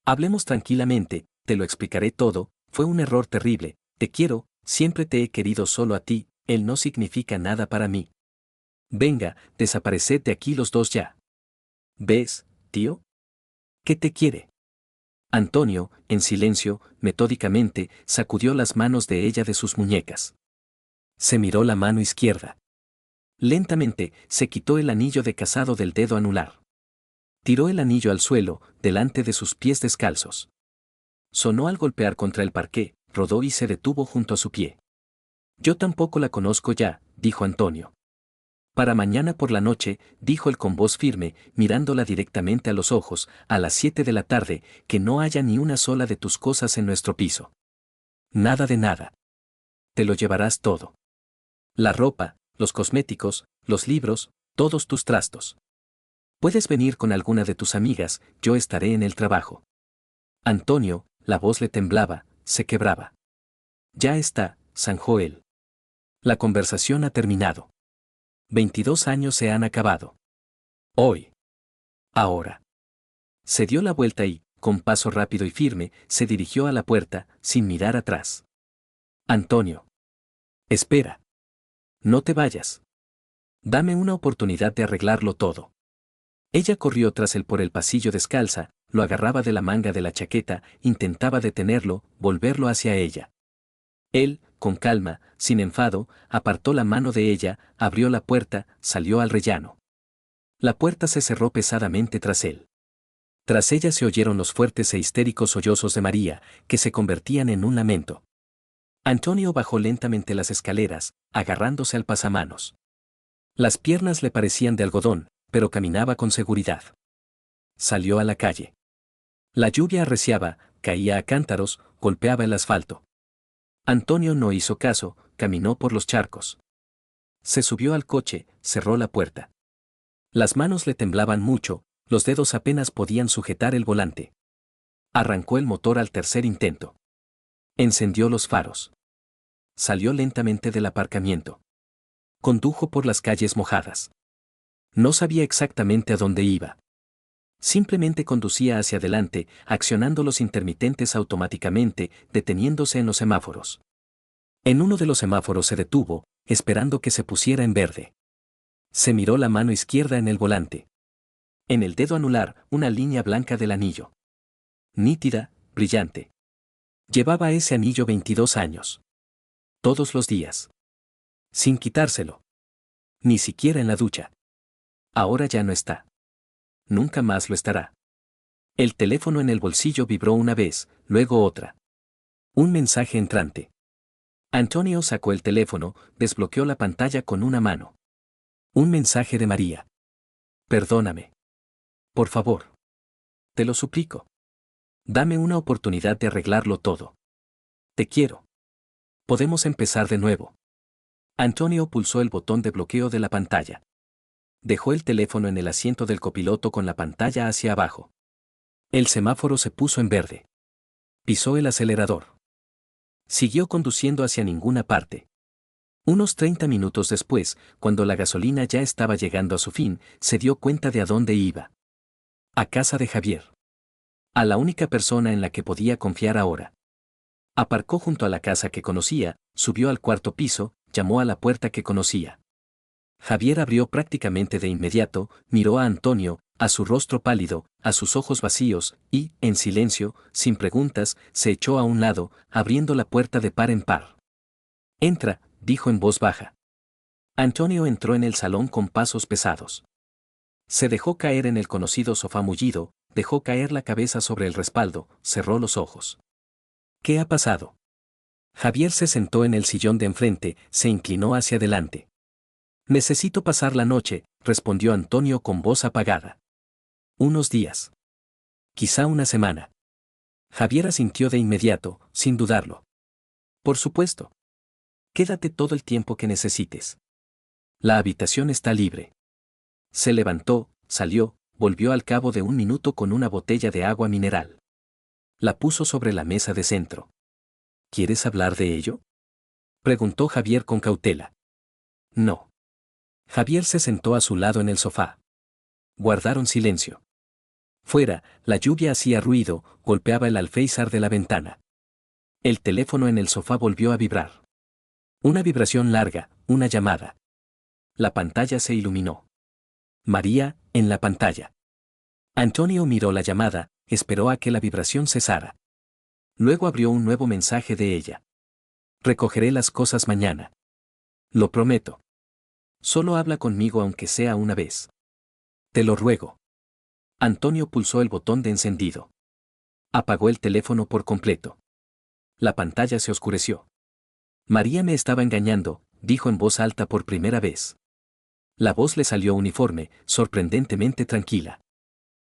Hablemos tranquilamente, te lo explicaré todo, fue un error terrible, te quiero, siempre te he querido solo a ti, él no significa nada para mí. Venga, desapareced de aquí los dos ya. ¿Ves, tío? ¿Qué te quiere? Antonio, en silencio, metódicamente, sacudió las manos de ella de sus muñecas. Se miró la mano izquierda. Lentamente, se quitó el anillo de casado del dedo anular. Tiró el anillo al suelo, delante de sus pies descalzos. Sonó al golpear contra el parqué, rodó y se detuvo junto a su pie. Yo tampoco la conozco ya, dijo Antonio. Para mañana por la noche, dijo él con voz firme, mirándola directamente a los ojos, a las 7 de la tarde, que no haya ni una sola de tus cosas en nuestro piso. Nada de nada. Te lo llevarás todo. La ropa, los cosméticos, los libros, todos tus trastos. Puedes venir con alguna de tus amigas, yo estaré en el trabajo. Antonio, la voz le temblaba, se quebraba. Ya está, zanjó él. La conversación ha terminado. 22 años se han acabado. Hoy. Ahora. Se dio la vuelta y, con paso rápido y firme, se dirigió a la puerta, sin mirar atrás. Antonio. Espera. No te vayas. Dame una oportunidad de arreglarlo todo. Ella corrió tras él por el pasillo descalza, lo agarraba de la manga de la chaqueta, intentaba detenerlo, volverlo hacia ella. Él, con calma, sin enfado, apartó la mano de ella, abrió la puerta, salió al rellano. La puerta se cerró pesadamente tras él. Tras ella se oyeron los fuertes e histéricos sollozos de María, que se convertían en un lamento. Antonio bajó lentamente las escaleras, agarrándose al pasamanos. Las piernas le parecían de algodón, pero caminaba con seguridad. Salió a la calle. La lluvia arreciaba, caía a cántaros, golpeaba el asfalto. Antonio no hizo caso, caminó por los charcos. Se subió al coche, cerró la puerta. Las manos le temblaban mucho, los dedos apenas podían sujetar el volante. Arrancó el motor al tercer intento. Encendió los faros. Salió lentamente del aparcamiento. Condujo por las calles mojadas. No sabía exactamente a dónde iba. Simplemente conducía hacia adelante, accionando los intermitentes automáticamente, deteniéndose en los semáforos. En uno de los semáforos se detuvo, esperando que se pusiera en verde. Se miró la mano izquierda en el volante. En el dedo anular, una línea blanca del anillo. Nítida, brillante. Llevaba ese anillo 22 años. Todos los días. Sin quitárselo. Ni siquiera en la ducha. Ahora ya no está. Nunca más lo estará. El teléfono en el bolsillo vibró una vez, luego otra. Un mensaje entrante. Antonio sacó el teléfono, desbloqueó la pantalla con una mano. Un mensaje de María. Perdóname. Por favor. Te lo suplico. Dame una oportunidad de arreglarlo todo. Te quiero. Podemos empezar de nuevo. Antonio pulsó el botón de bloqueo de la pantalla. Dejó el teléfono en el asiento del copiloto con la pantalla hacia abajo. El semáforo se puso en verde. Pisó el acelerador. Siguió conduciendo hacia ninguna parte. Unos 30 minutos después, cuando la gasolina ya estaba llegando a su fin, se dio cuenta de a dónde iba. A casa de Javier. A la única persona en la que podía confiar ahora. Aparcó junto a la casa que conocía, subió al cuarto piso, llamó a la puerta que conocía. Javier abrió prácticamente de inmediato, miró a Antonio, a su rostro pálido, a sus ojos vacíos, y, en silencio, sin preguntas, se echó a un lado, abriendo la puerta de par en par. Entra, dijo en voz baja. Antonio entró en el salón con pasos pesados. Se dejó caer en el conocido sofá mullido, dejó caer la cabeza sobre el respaldo, cerró los ojos. ¿Qué ha pasado? Javier se sentó en el sillón de enfrente, se inclinó hacia adelante. Necesito pasar la noche, respondió Antonio con voz apagada. Unos días. Quizá una semana. Javier asintió de inmediato, sin dudarlo. Por supuesto. Quédate todo el tiempo que necesites. La habitación está libre. Se levantó, salió, volvió al cabo de un minuto con una botella de agua mineral. La puso sobre la mesa de centro. ¿Quieres hablar de ello? Preguntó Javier con cautela. No. Javier se sentó a su lado en el sofá. Guardaron silencio. Fuera, la lluvia hacía ruido, golpeaba el alféizar de la ventana. El teléfono en el sofá volvió a vibrar. Una vibración larga, una llamada. La pantalla se iluminó. María, en la pantalla. Antonio miró la llamada, esperó a que la vibración cesara. Luego abrió un nuevo mensaje de ella. Recogeré las cosas mañana. Lo prometo. Solo habla conmigo aunque sea una vez. Te lo ruego. Antonio pulsó el botón de encendido. Apagó el teléfono por completo. La pantalla se oscureció. María me estaba engañando, dijo en voz alta por primera vez. La voz le salió uniforme, sorprendentemente tranquila.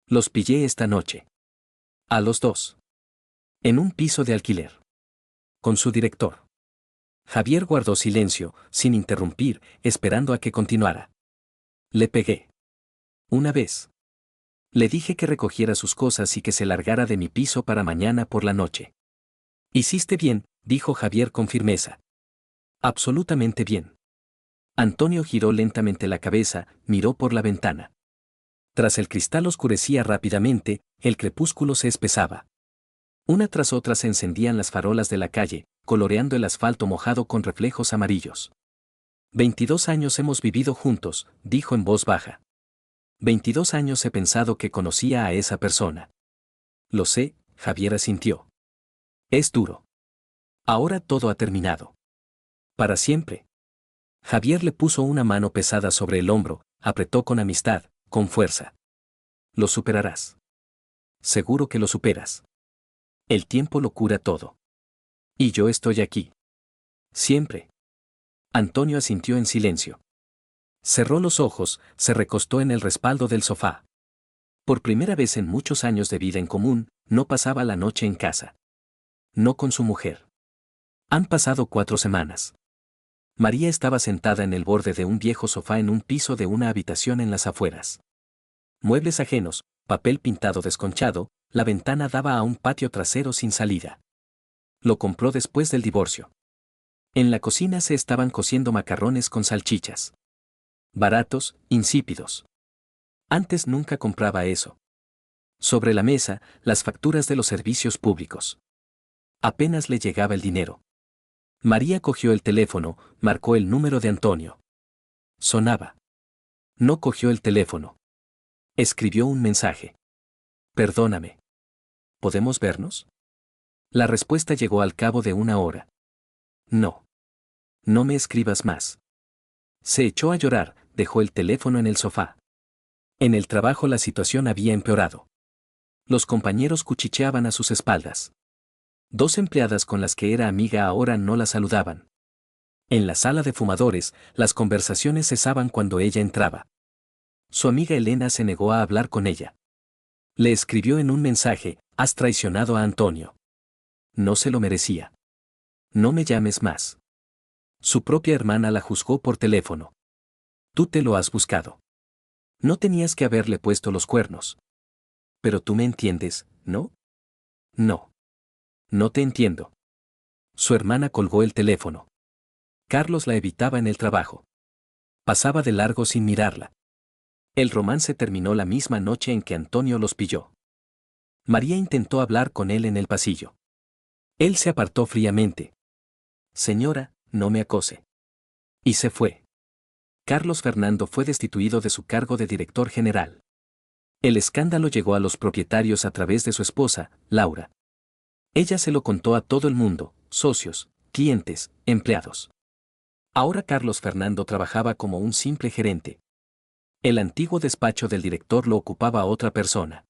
Los pillé esta noche. A los dos. En un piso de alquiler. Con su director. Javier guardó silencio, sin interrumpir, esperando a que continuara. Le pegué. Una vez. Le dije que recogiera sus cosas y que se largara de mi piso para mañana por la noche. Hiciste bien, dijo Javier con firmeza. Absolutamente bien. Antonio giró lentamente la cabeza, miró por la ventana. Tras el cristal oscurecía rápidamente, el crepúsculo se espesaba. Una tras otra se encendían las farolas de la calle, coloreando el asfalto mojado con reflejos amarillos. 22 años hemos vivido juntos, dijo en voz baja. 22 años he pensado que conocía a esa persona. Lo sé, Javier asintió. Es duro. Ahora todo ha terminado. Para siempre. Javier le puso una mano pesada sobre el hombro, apretó con amistad, con fuerza. Lo superarás. Seguro que lo superas. El tiempo lo cura todo. Y yo estoy aquí. Siempre. Antonio asintió en silencio. Cerró los ojos, se recostó en el respaldo del sofá. Por primera vez en muchos años de vida en común, no pasaba la noche en casa. No con su mujer. Han pasado 4 semanas. María estaba sentada en el borde de un viejo sofá en un piso de una habitación en las afueras. Muebles ajenos, papel pintado desconchado, la ventana daba a un patio trasero sin salida. Lo compró después del divorcio. En la cocina se estaban cociendo macarrones con salchichas. Baratos, insípidos. Antes nunca compraba eso. Sobre la mesa, las facturas de los servicios públicos. Apenas le llegaba el dinero. María cogió el teléfono, marcó el número de Antonio. Sonaba. No cogió el teléfono. Escribió un mensaje. Perdóname. ¿Podemos vernos? La respuesta llegó al cabo de 1 hora. No. No me escribas más. Se echó a llorar, dejó el teléfono en el sofá. En el trabajo la situación había empeorado. Los compañeros cuchicheaban a sus espaldas. 2 empleadas con las que era amiga ahora no la saludaban. En la sala de fumadores, las conversaciones cesaban cuando ella entraba. Su amiga Elena se negó a hablar con ella. Le escribió en un mensaje: has traicionado a Antonio. No se lo merecía. No me llames más. Su propia hermana la juzgó por teléfono. Tú te lo has buscado. No tenías que haberle puesto los cuernos. Pero tú me entiendes, ¿no? No. No te entiendo. Su hermana colgó el teléfono. Carlos la evitaba en el trabajo. Pasaba de largo sin mirarla. El romance terminó la misma noche en que Antonio los pilló. María intentó hablar con él en el pasillo. Él se apartó fríamente. Señora, no me acose. Y se fue. Carlos Fernando fue destituido de su cargo de director general. El escándalo llegó a los propietarios a través de su esposa, Laura. Ella se lo contó a todo el mundo, socios, clientes, empleados. Ahora Carlos Fernando trabajaba como un simple gerente. El antiguo despacho del director lo ocupaba otra persona.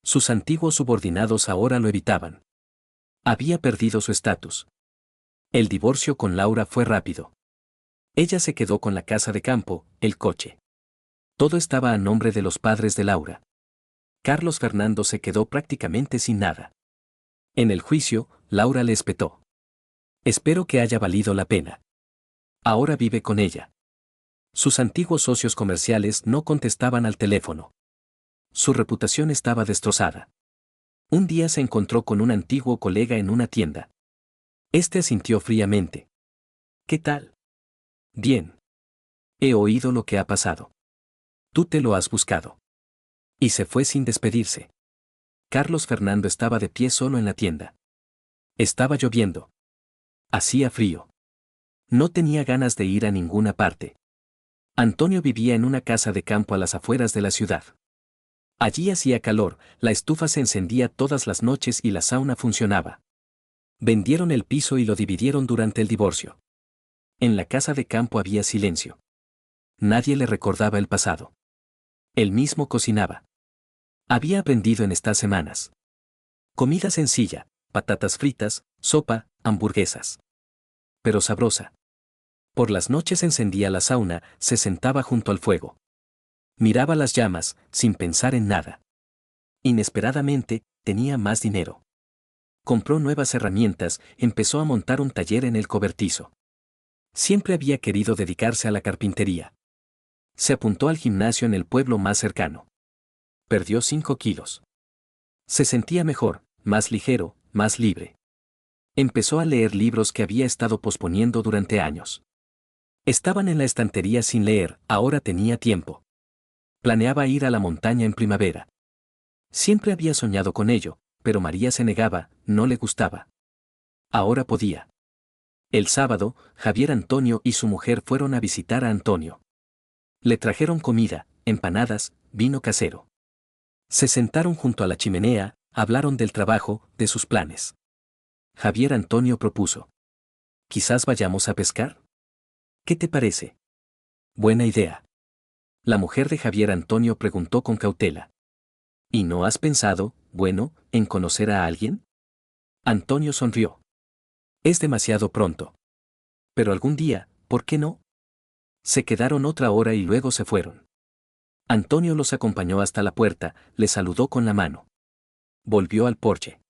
Sus antiguos subordinados ahora lo evitaban. Había perdido su estatus. El divorcio con Laura fue rápido. Ella se quedó con la casa de campo, el coche. Todo estaba a nombre de los padres de Laura. Carlos Fernando se quedó prácticamente sin nada. En el juicio, Laura le espetó. Espero que haya valido la pena. Ahora vive con ella. Sus antiguos socios comerciales no contestaban al teléfono. Su reputación estaba destrozada. Un día se encontró con un antiguo colega en una tienda. Este asintió fríamente. ¿Qué tal? Bien. He oído lo que ha pasado. Tú te lo has buscado. Y se fue sin despedirse. Carlos Fernando estaba de pie solo en la tienda. Estaba lloviendo. Hacía frío. No tenía ganas de ir a ninguna parte. Antonio vivía en una casa de campo a las afueras de la ciudad. Allí hacía calor, la estufa se encendía todas las noches y la sauna funcionaba. Vendieron el piso y lo dividieron durante el divorcio. En la casa de campo había silencio. Nadie le recordaba el pasado. Él mismo cocinaba. Había aprendido en estas semanas. Comida sencilla, patatas fritas, sopa, hamburguesas. Pero sabrosa. Por las noches encendía la sauna, se sentaba junto al fuego. Miraba las llamas, sin pensar en nada. Inesperadamente, tenía más dinero. Compró nuevas herramientas, empezó a montar un taller en el cobertizo. Siempre había querido dedicarse a la carpintería. Se apuntó al gimnasio en el pueblo más cercano. Perdió 5 kilos. Se sentía mejor, más ligero, más libre. Empezó a leer libros que había estado posponiendo durante años. Estaban en la estantería sin leer, ahora tenía tiempo. Planeaba ir a la montaña en primavera. Siempre había soñado con ello, pero María se negaba, no le gustaba. Ahora podía. El sábado, Javier Antonio y su mujer fueron a visitar a Antonio. Le trajeron comida, empanadas, vino casero. Se sentaron junto a la chimenea, hablaron del trabajo, de sus planes. Javier Antonio propuso: «¿Quizás vayamos a pescar? ¿Qué te parece?» «Buena idea». La mujer de Javier Antonio preguntó con cautela: «¿Y no has pensado, bueno, en conocer a alguien?» Antonio sonrió. «Es demasiado pronto. Pero algún día, ¿por qué no?» Se quedaron otra hora y luego se fueron. Antonio los acompañó hasta la puerta, les saludó con la mano. Volvió al porche.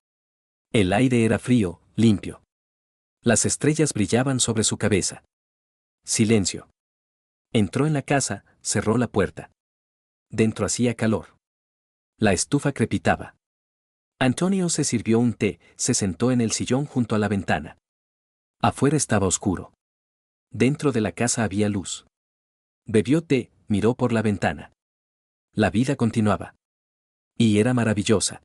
El aire era frío, limpio. Las estrellas brillaban sobre su cabeza. Silencio. Entró en la casa, cerró la puerta. Dentro hacía calor. La estufa crepitaba. Antonio se sirvió un té, se sentó en el sillón junto a la ventana. Afuera estaba oscuro. Dentro de la casa había luz. Bebió té, miró por la ventana. La vida continuaba. Y era maravillosa.